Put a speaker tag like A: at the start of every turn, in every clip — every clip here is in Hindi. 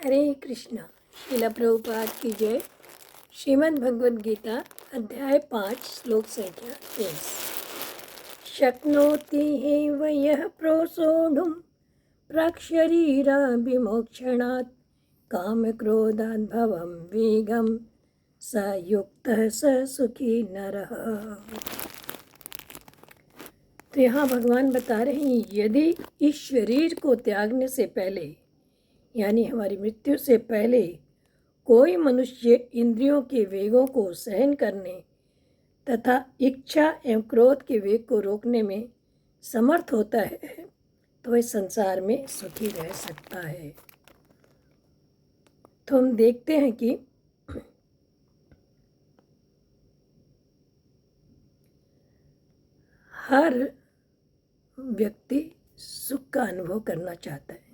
A: हरे कृष्णा। श्रीला प्रभुपाद की जय। श्रीमद् भगवद गीता अध्याय 5 श्लोक संख्या 23। शक्नोति हैव यः प्रोसोढुं प्राक्शरीराभिमोक्षणात् कामक्रोधाद् भवं वेगं स युक्तः स सुखी नरः। तो यहाँ भगवान बता रहे हैं, यदि इस शरीर को त्यागने से पहले यानी हमारी मृत्यु से पहले कोई मनुष्य इंद्रियों के वेगों को सहन करने तथा इच्छा एवं क्रोध के वेग को रोकने में समर्थ होता है तो वह संसार में सुखी रह सकता है। तो हम देखते हैं कि हर व्यक्ति सुख का अनुभव करना चाहता है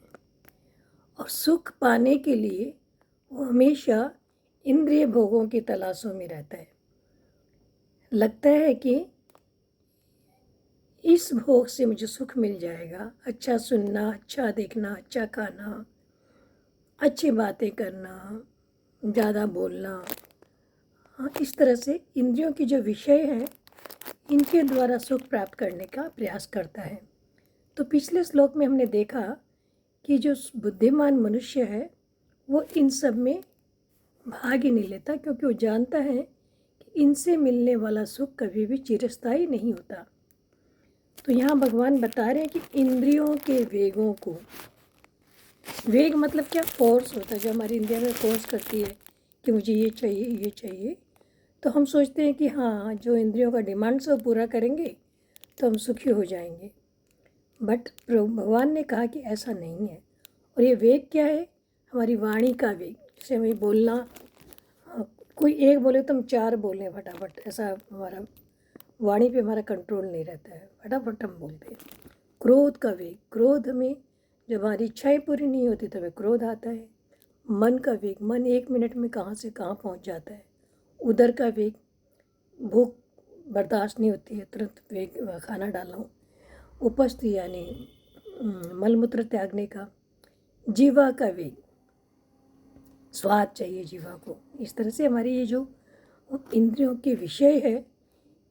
A: और सुख पाने के लिए वो हमेशा इंद्रिय भोगों की तलाशों में रहता है। लगता है कि इस भोग से मुझे सुख मिल जाएगा, अच्छा सुनना, अच्छा देखना, अच्छा खाना, अच्छी बातें करना, ज़्यादा बोलना, इस तरह से इंद्रियों की जो विषय हैं इनके द्वारा सुख प्राप्त करने का प्रयास करता है। तो पिछले श्लोक में हमने देखा कि जो बुद्धिमान मनुष्य है वो इन सब में भाग ही नहीं लेता, क्योंकि वो जानता है कि इनसे मिलने वाला सुख कभी भी चिरस्थायी नहीं होता। तो यहाँ भगवान बता रहे हैं कि इंद्रियों के वेगों को, वेग मतलब क्या, फोर्स होता है। जो हमारी इंद्रिया में फोर्स करती है कि मुझे ये चाहिए, ये चाहिए, तो हम सोचते हैं कि हाँ, जो इंद्रियों का डिमांड्स वो पूरा करेंगे तो हम सुखी हो जाएंगे। बट भगवान ने कहा कि ऐसा नहीं है। और ये वेग क्या है? हमारी वाणी का वेग। जैसे हमें बोलना, कोई एक बोले तो हम 4 बोलें फटाफट, ऐसा हमारा वाणी पे हमारा कंट्रोल नहीं रहता है, फटाफट हम बोलते हैं। क्रोध का वेग, क्रोध में जब हमारी इच्छाएं पूरी नहीं होती तो हमें क्रोध आता है। मन का वेग, मन 1 मिनट में कहाँ से कहाँ पहुँच जाता है। उदर का वेग, भूख बर्दाश्त नहीं होती है, तुरंत वेग खाना डालना। उपस्थिति यानी मलमूत्र त्यागने का। जीवा का वेग, स्वाद चाहिए जीवा को। इस तरह से हमारी ये जो इंद्रियों के विषय है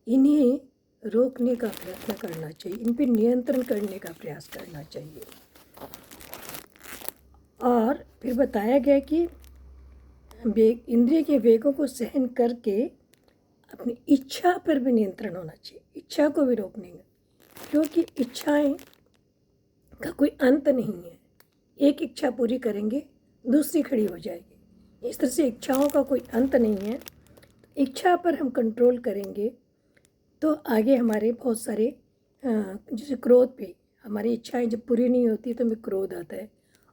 A: इन्हें रोकने का प्रयत्न करना चाहिए, इन पर नियंत्रण करने का प्रयास करना चाहिए। और फिर बताया गया कि इंद्रिय के वेगों को सहन करके अपनी इच्छा पर भी नियंत्रण होना चाहिए, इच्छा को भी रोकने का, क्योंकि इच्छाएं का कोई अंत नहीं है। एक इच्छा पूरी करेंगे दूसरी खड़ी हो जाएगी। इस तरह से इच्छाओं का कोई अंत नहीं है। इच्छा पर हम कंट्रोल करेंगे तो आगे हमारे बहुत सारे, जैसे क्रोध पे, हमारी इच्छाएं जब पूरी नहीं होती तो हमें क्रोध आता है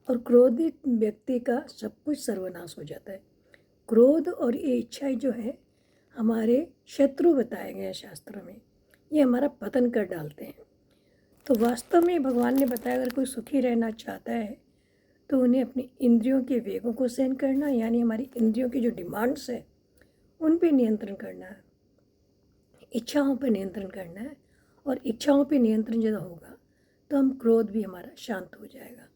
A: और क्रोधित व्यक्ति का सब कुछ सर्वनाश हो जाता है। क्रोध और ये इच्छाएं जो है हमारे शत्रु बताए गए हैं शास्त्रों में, ये हमारा पतन कर डालते हैं। तो वास्तव में भगवान ने बताया, अगर कोई सुखी रहना चाहता है तो उन्हें अपनी इंद्रियों के वेगों को सहन करना, यानी हमारी इंद्रियों की जो डिमांड्स है उन पे नियंत्रण करना है, इच्छाओं पे नियंत्रण करना है। और इच्छाओं पे नियंत्रण जब होगा तो हम क्रोध भी हमारा शांत हो जाएगा।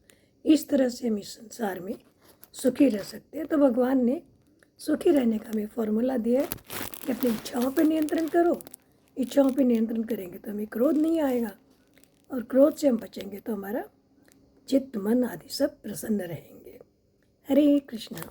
A: इस तरह से हम इस संसार में सुखी रह सकते हैं। तो भगवान ने सुखी रहने का हमें फॉर्मूला दिया है कि अपनी इच्छाओं पे नियंत्रण करो। इच्छाओं पे नियंत्रण करेंगे तो हमें क्रोध नहीं आएगा, और क्रोध से हम बचेंगे तो हमारा चित्त, मन आदि सब प्रसन्न रहेंगे। हरे कृष्णा।